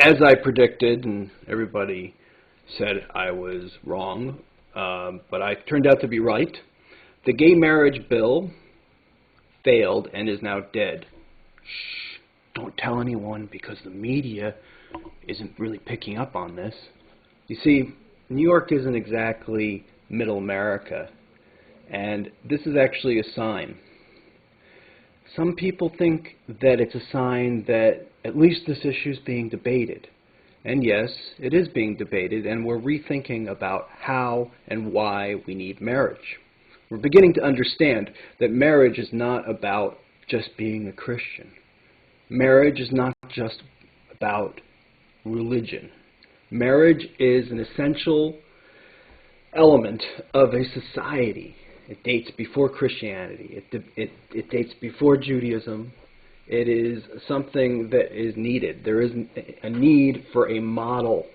as I predicted, and everybody said I was wrong, but I turned out to be right. The gay marriage bill failed and is now dead. Shh, don't tell anyone because the media isn't really picking up on this. You see, New York isn't exactly middle America, and this is actually a sign. Some people think that it's a sign that at least this issue is being debated. And yes, it is being debated, and we're rethinking about how and why we need marriage. We're beginning to understand that marriage is not about just being a Christian. Marriage is not just about religion. Marriage is an essential element of a society. It dates before Christianity. It dates before Judaism. It is something that is needed. There is a need for a model.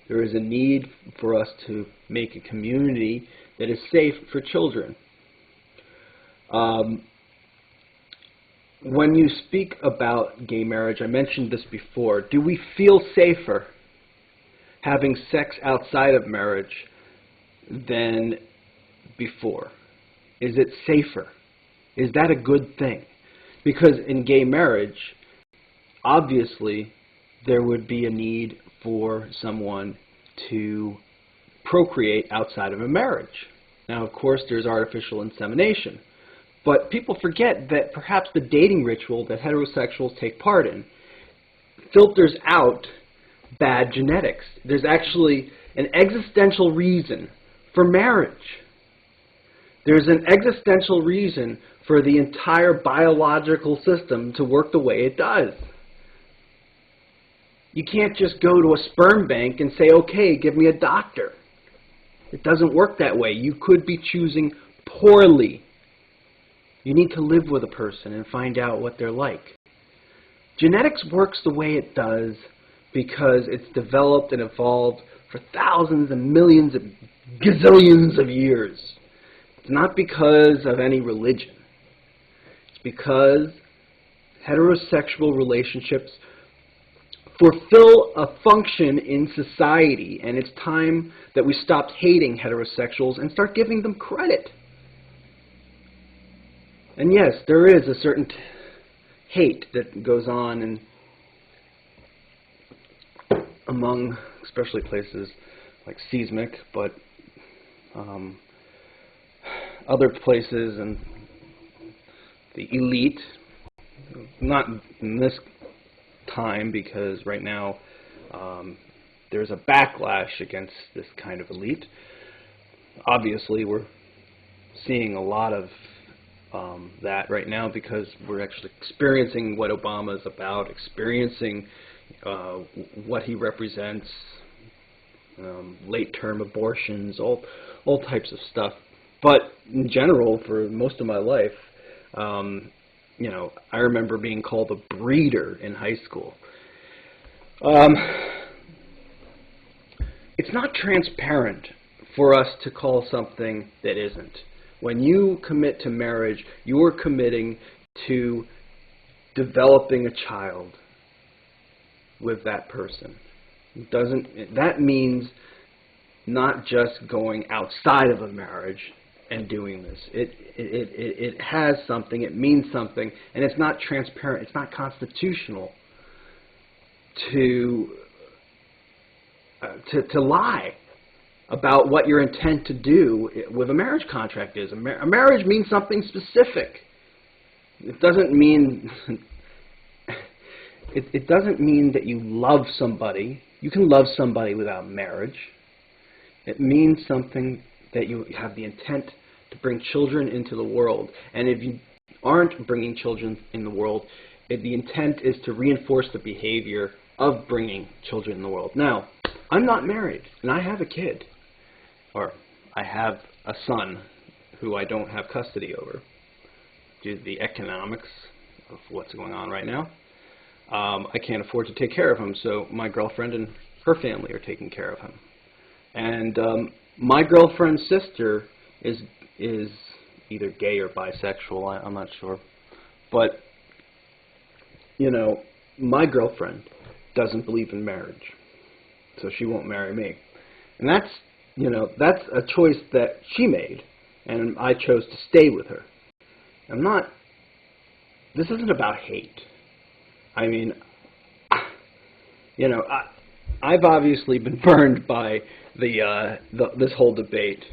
There is a need for us to make a community that is safe for children. When you speak about gay marriage, I mentioned this before, do we feel safer having sex outside of marriage than before? Is it safer? Is that a good thing? Because in gay marriage, obviously, there would be a need for someone to procreate outside of a marriage. Now, of course, there's artificial insemination. But people forget that perhaps the dating ritual that heterosexuals take part in filters out bad genetics. There's actually an existential reason for marriage. There's an existential reason for the entire biological system to work the way it does. You can't just go to a sperm bank and say, okay, give me a doctor. It doesn't work that way. You could be choosing poorly. You need to live with a person and find out what they're like. Genetics works the way it does because it's developed and evolved for thousands and millions of gazillions of years. It's not because of any religion. It's because heterosexual relationships fulfill a function in society, and it's time that we stopped hating heterosexuals and start giving them credit. And yes, there is a certain hate that goes on in, among especially places like Seismic, but other places and the elite, not in this time because right now there's a backlash against this kind of elite. Obviously, we're seeing a lot of that right now because we're actually experiencing what Obama is about, experiencing what he represents, late-term abortions, all types of stuff. But in general, for most of my life, I remember being called a breeder in high school. It's not transparent for us to call something that isn't. When you commit to marriage, you are committing to developing a child with that person. That means not just going outside of a marriage and doing this. It has something, it means something, and it's not transparent, it's not constitutional to lie about what your intent to do with a marriage contract is. A marriage means something specific. It doesn't mean it doesn't mean that you love somebody. You can love somebody without marriage. It means something that you have the intent to bring children into the world. And if you aren't bringing children in the world, the intent is to reinforce the behavior of bringing children in the world. Now, I'm not married, and I have a kid. Or I have a son who I don't have custody over due to the economics of what's going on right now. I can't afford to take care of him, so my girlfriend and her family are taking care of him. And my girlfriend's sister is either gay or bisexual, I'm not sure. But, my girlfriend doesn't believe in marriage, so she won't marry me. And that's, that's a choice that she made, and I chose to stay with her. This isn't about hate. I mean, I've obviously been burned by this whole debate,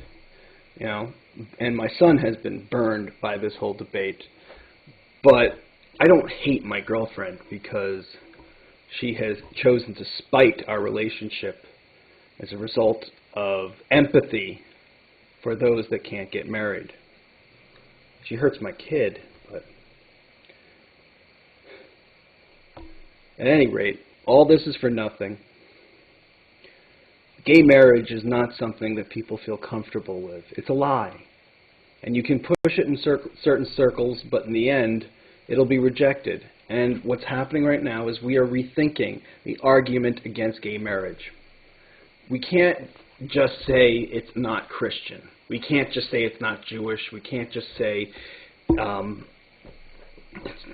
and my son has been burned by this whole debate. But I don't hate my girlfriend because she has chosen to spite our relationship as a result of empathy for those that can't get married. She hurts my kid, but at any rate, all this is for nothing. Gay marriage is not something that people feel comfortable with. It's a lie. And you can push it in certain circles, but in the end, it'll be rejected. And what's happening right now is we are rethinking the argument against gay marriage. We can't just say it's not Christian. We can't just say it's not Jewish. We can't just say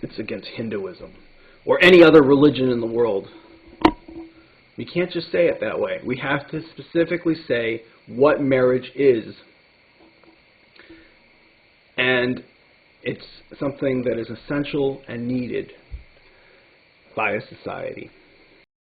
it's against Hinduism or any other religion in the world. We can't just say it that way. We have to specifically say what marriage is. And it's something that is essential and needed by a society.